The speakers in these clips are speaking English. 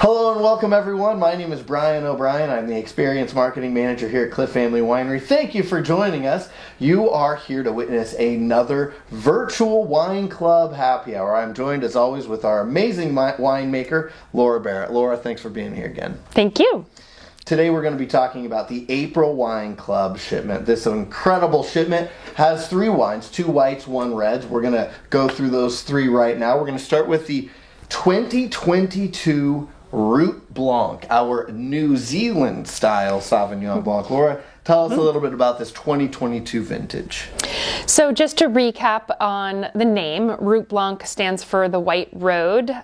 Hello and welcome everyone. My name is Brian O'Brien. I'm the Experience Marketing Manager here at Cliff Family Winery. Thank you for joining us. You are here to witness another virtual wine club happy hour. I'm joined as always with our amazing winemaker, Laura Barrett. Laura, thanks for being here again. Thank you. Today we're going to be talking about the April Wine Club shipment. This incredible shipment has 3 wines, 2 whites, 1 reds. We're going to go through those 3 right now. We're going to start with the 2022 Root Blanc, our New Zealand style Sauvignon Blanc. Laura, tell us a little bit about this 2022 vintage. So just to recap on the name, Root Blanc stands for the White Road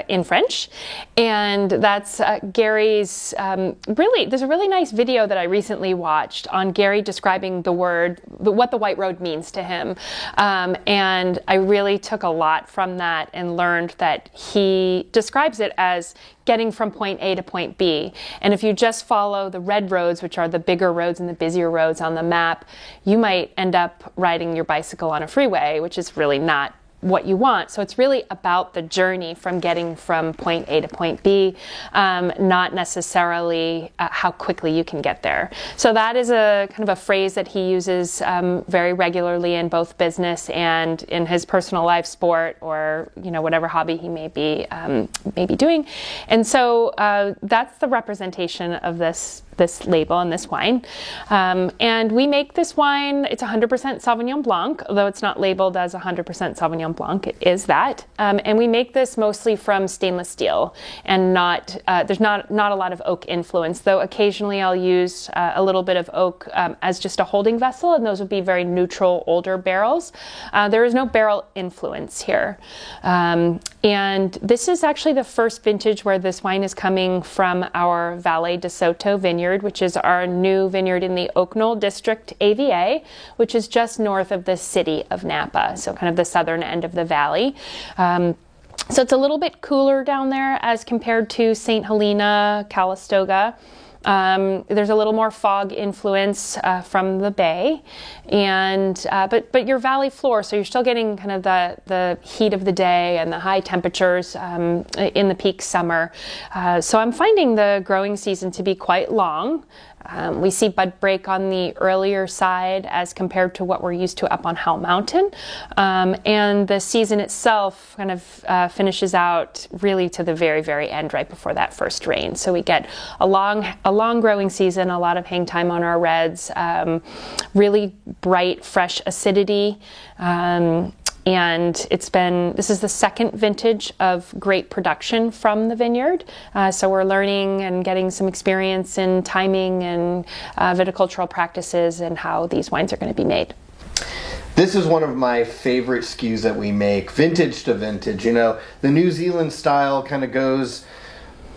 in French. And that's Gary's, there's a really nice video that I recently watched on Gary describing what the White Road means to him. And I really took a lot from that and learned that he describes it as getting from point A to point B. And if you just follow the red roads, which are the bigger roads and the busier roads on the map, you might end up riding your bicycle on a freeway, which is really not what you want. So it's really about the journey from getting from point A to point B, not necessarily how quickly you can get there. So that is a kind of a phrase that he uses very regularly in both business and in his personal life, sport, or whatever hobby he may be doing. And so that's the representation of this label and this wine. And we make this wine, it's 100% Sauvignon Blanc, although it's not labeled as 100% Sauvignon Blanc, it is that. And we make this mostly from stainless steel, and there's not a lot of oak influence, though occasionally I'll use a little bit of oak as just a holding vessel, and those would be very neutral, older barrels. There is no barrel influence here. And this is actually the first vintage where this wine is coming from our Valle de Soto vineyard, which is our new vineyard in the Oak Knoll District AVA, which is just north of the city of Napa, so kind of the southern end of the valley. So it's a little bit cooler down there as compared to St. Helena, Calistoga. There's a little more fog influence from the bay, and but your valley floor, so you're still getting kind of the heat of the day and the high temperatures in the peak summer. So I'm finding the growing season to be quite long. We see bud break on the earlier side as compared to what we're used to up on Howell Mountain. And the season itself kind of finishes out really to the very, very end, right before that first rain. So we get a long growing season, a lot of hang time on our reds, really bright, fresh acidity. And this is the second vintage of great production from the vineyard. So we're learning and getting some experience in timing and viticultural practices and how these wines are going to be made. This is one of my favorite SKUs that we make, vintage to vintage. The New Zealand style kind of goes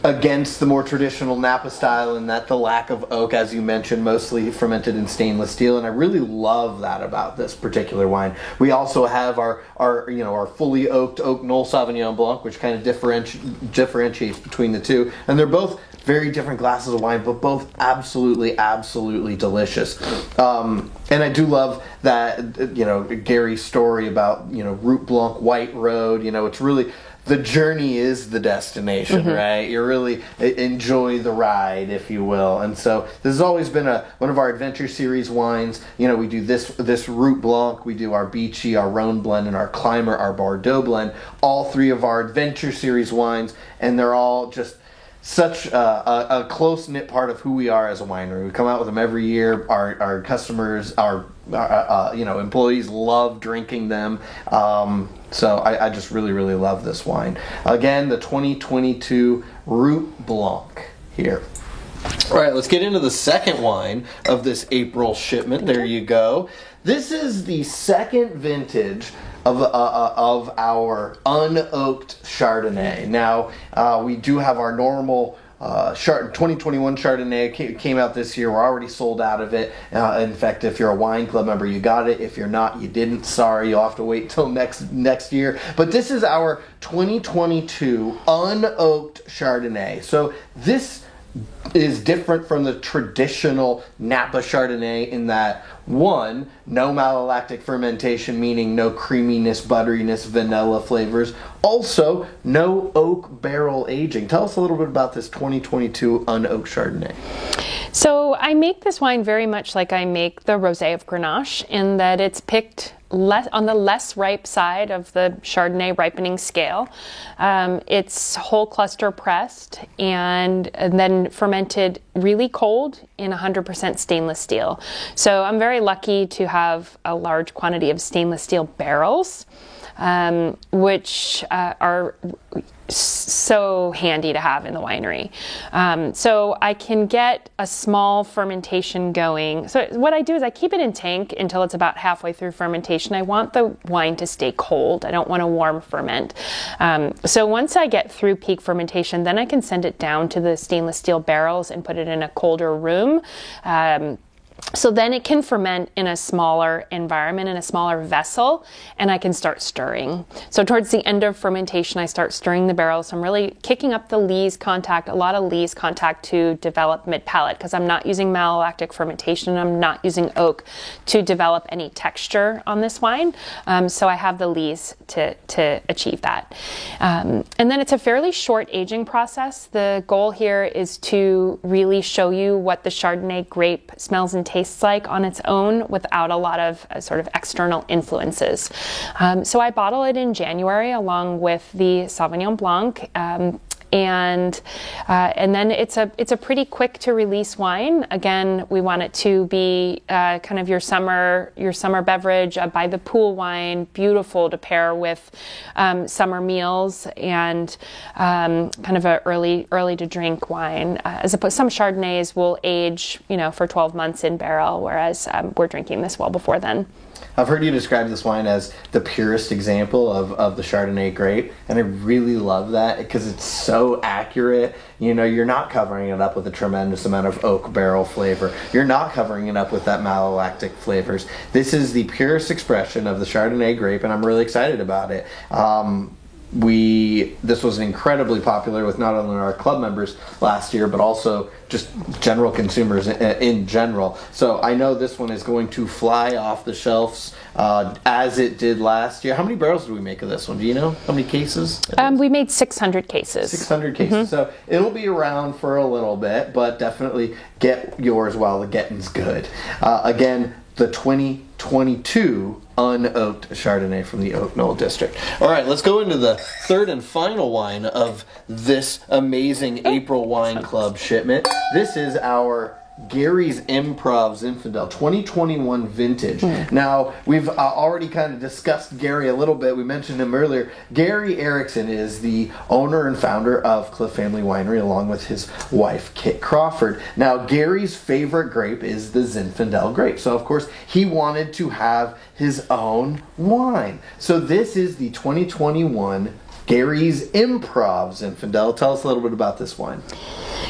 against the more traditional Napa style, in that the lack of oak, as you mentioned, mostly fermented in stainless steel, and I really love that about this particular wine. We also have our fully oaked Oak Knoll Sauvignon Blanc, which kind of differentiates between the two, and they're both very different glasses of wine, but both absolutely delicious. And I do love that Gary's story about Root Blanc, White Road. It's really, the journey is the destination, right? You really enjoy the ride, if you will. And so this has always been one of our Adventure Series wines. We do this Root Blanc, we do our Beachy, our Rhone blend, and our Climber, our Bordeaux blend. All 3 of our Adventure Series wines, and they're all just such a close-knit part of who we are as a winery. We come out with them every year. Our customers, our employees love drinking them. So I just really love this wine. Again, the 2022 Root Blanc here. All right, let's get into the second wine of this April shipment. There you go. This is the second vintage of our unoaked Chardonnay. Now, we do have our normal 2021 Chardonnay came out this year. We're already sold out of it. In fact, if you're a wine club member, you got it. If you're not, you didn't. Sorry, you'll have to wait till next year. But this is our 2022 unoaked Chardonnay. So this is different from the traditional Napa Chardonnay in that, one, no malolactic fermentation, meaning no creaminess, butteriness, vanilla flavors. Also, no oak barrel aging. Tell us a little bit about this 2022 unoaked Chardonnay. So I make this wine very much like I make the Rosé of Grenache, in that it's picked on the less ripe side of the Chardonnay ripening scale. It's whole cluster pressed and then fermented really cold in 100% stainless steel. So I'm very lucky to have a large quantity of stainless steel barrels, which are so handy to have in the winery. So I can get a small fermentation going. So what I do is I keep it in tank until it's about halfway through fermentation. I want the wine to stay cold. I don't want to warm ferment. So once I get through peak fermentation, then I can send it down to the stainless steel barrels and put it in a colder room. So then it can ferment in a smaller environment, in a smaller vessel, and I can start stirring. So towards the end of fermentation, I start stirring the barrels. So I'm really kicking up the lees contact, a lot of lees contact to develop mid-palate, because I'm not using malolactic fermentation. I'm not using oak to develop any texture on this wine. So I have the lees to achieve that. And then it's a fairly short aging process. The goal here is to really show you what the Chardonnay grape smells and tastes like on its own without a lot of sort of external influences. So I bottle it in January along with the Sauvignon Blanc. And then it's a pretty quick to release wine. Again, we want it to be kind of your summer beverage, by the pool wine, beautiful to pair with summer meals, and kind of a early to drink wine. As opposed, some Chardonnays will age, for 12 months in barrel, whereas we're drinking this well before then. I've heard you describe this wine as the purest example of the Chardonnay grape, and I really love that because it's so accurate. You're not covering it up with a tremendous amount of oak barrel flavor. You're not covering it up with that malolactic flavors. This is the purest expression of the Chardonnay grape, and I'm really excited about it. This was incredibly popular with not only our club members last year, but also just general consumers in general. So I know this one is going to fly off the shelves as it did last year. How many barrels did we make of this one? Do you know how many cases? We made 600 cases. 600 cases. Mm-hmm. So it'll be around for a little bit, but definitely get yours while the getting's good. Again, the 2022 unoaked Chardonnay from the Oak Knoll District. All right, let's go into the third and final wine of this amazing April Wine Club shipment. This is our Gary's Improv Zinfandel 2021 vintage. Now, we've already kind of discussed Gary a little bit. We mentioned him earlier. Gary Erickson is the owner and founder of Cliff Family Winery, along with his wife, Kit Crawford. Now, Gary's favorite grape is the Zinfandel grape. So, of course, he wanted to have his own wine. So this is the 2021 Gary's Improv Zinfandel. Tell us a little bit about this wine.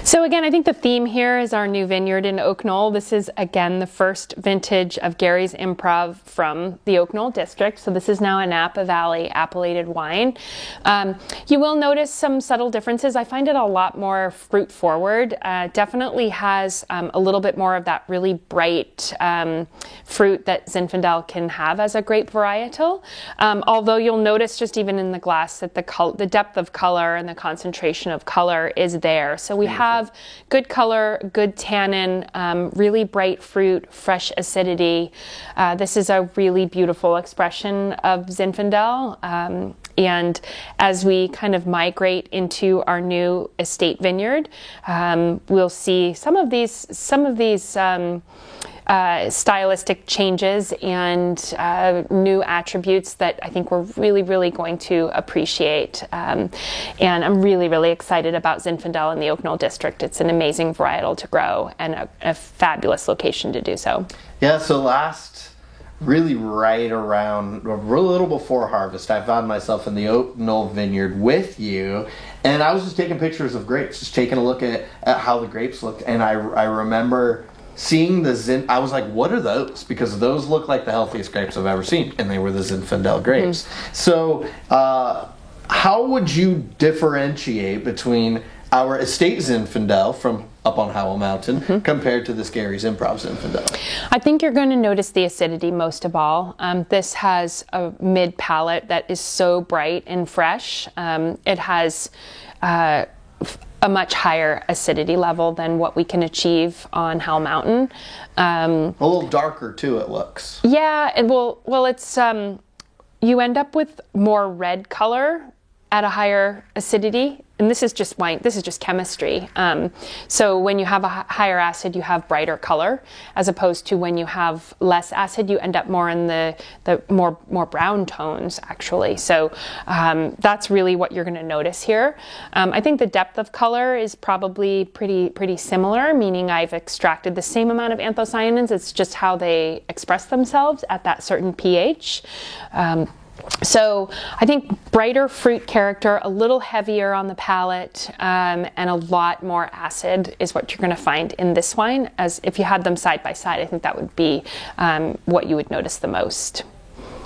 So again, I think the theme here is our new vineyard in Oak Knoll. This is, again, the first vintage of Gary's Improv from the Oak Knoll District. So this is now a Napa Valley appellated wine. You will notice some subtle differences. I find it a lot more fruit forward. Definitely has a little bit more of that really bright fruit that Zinfandel can have as a grape varietal. Although you'll notice just even in the glass that the depth of color and the concentration of color is there. So we have good color, good tannin, really bright fruit, fresh acidity. This is a really beautiful expression of Zinfandel. And as we kind of migrate into our new estate vineyard, we'll see some of these stylistic changes and new attributes that I think we're really, really going to appreciate. And I'm really, really excited about Zinfandel in the Oak Knoll District. It's an amazing varietal to grow and a fabulous location to do so. Yeah, so really right around, a little before harvest, I found myself in the Oak Knoll vineyard with you, and I was just taking pictures of grapes, just taking a look at how the grapes looked, and I remember seeing I was like, what are those? Because those look like the healthiest grapes I've ever seen, and they were the Zinfandel grapes. Mm-hmm. So, how would you differentiate between our Estate Zinfandel from up on Howell Mountain compared to this Gary's Improv Zinfandel? I think you're going to notice the acidity most of all. This has a mid palate that is so bright and fresh. It has a much higher acidity level than what we can achieve on Howell Mountain. A little darker too, it looks. Yeah, it's you end up with more red color at a higher acidity. And this is just wine, this is just chemistry. So when you have a higher acid, you have brighter color, as opposed to when you have less acid, you end up more in the more brown tones, actually. So that's really what you're going to notice here. I think the depth of color is probably pretty similar, meaning I've extracted the same amount of anthocyanins. It's just how they express themselves at that certain pH. So I think brighter fruit character, a little heavier on the palate, and a lot more acid is what you're going to find in this wine. As if you had them side by side, I think that would be what you would notice the most.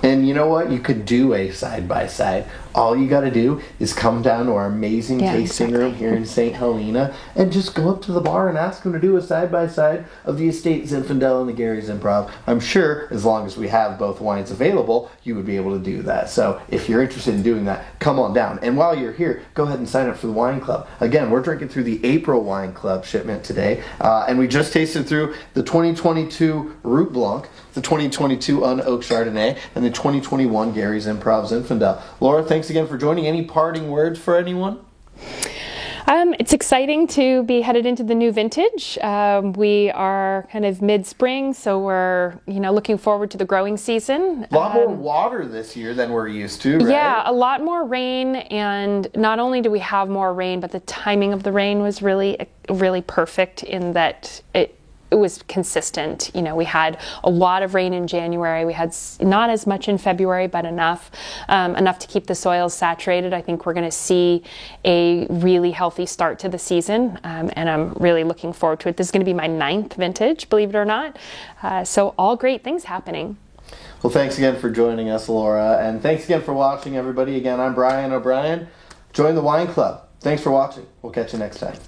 And you know what? You could do a side-by-side. All you got to do is come down to our amazing tasting room here in St. Helena and just go up to the bar and ask them to do a side-by-side of the Estate Zinfandel and the Gary's Improv. I'm sure, as long as we have both wines available, you would be able to do that. So if you're interested in doing that, come on down. And while you're here, go ahead and sign up for the wine club. Again, we're drinking through the April Wine Club shipment today. And we just tasted through the 2022 Root Blanc, the 2022 Unoaked Chardonnay, and the 2021 Gary's Improv Zinfandel. Laura, thanks again for joining. Any parting words for anyone? It's exciting to be headed into the new vintage. We are kind of mid-spring, so we're looking forward to the growing season. A lot more water this year than we're used to, right? Yeah, a lot more rain, and not only do we have more rain, but the timing of the rain was really perfect in that it was consistent. We had a lot of rain in January. We had not as much in February, but enough to keep the soils saturated. I think we're going to see a really healthy start to the season, and I'm really looking forward to it. This is going to be my 9th vintage, believe it or not. So all great things happening. Well, thanks again for joining us, Laura, and thanks again for watching, everybody. Again, I'm Brian O'Brien. Join the Wine Club. Thanks for watching. We'll catch you next time.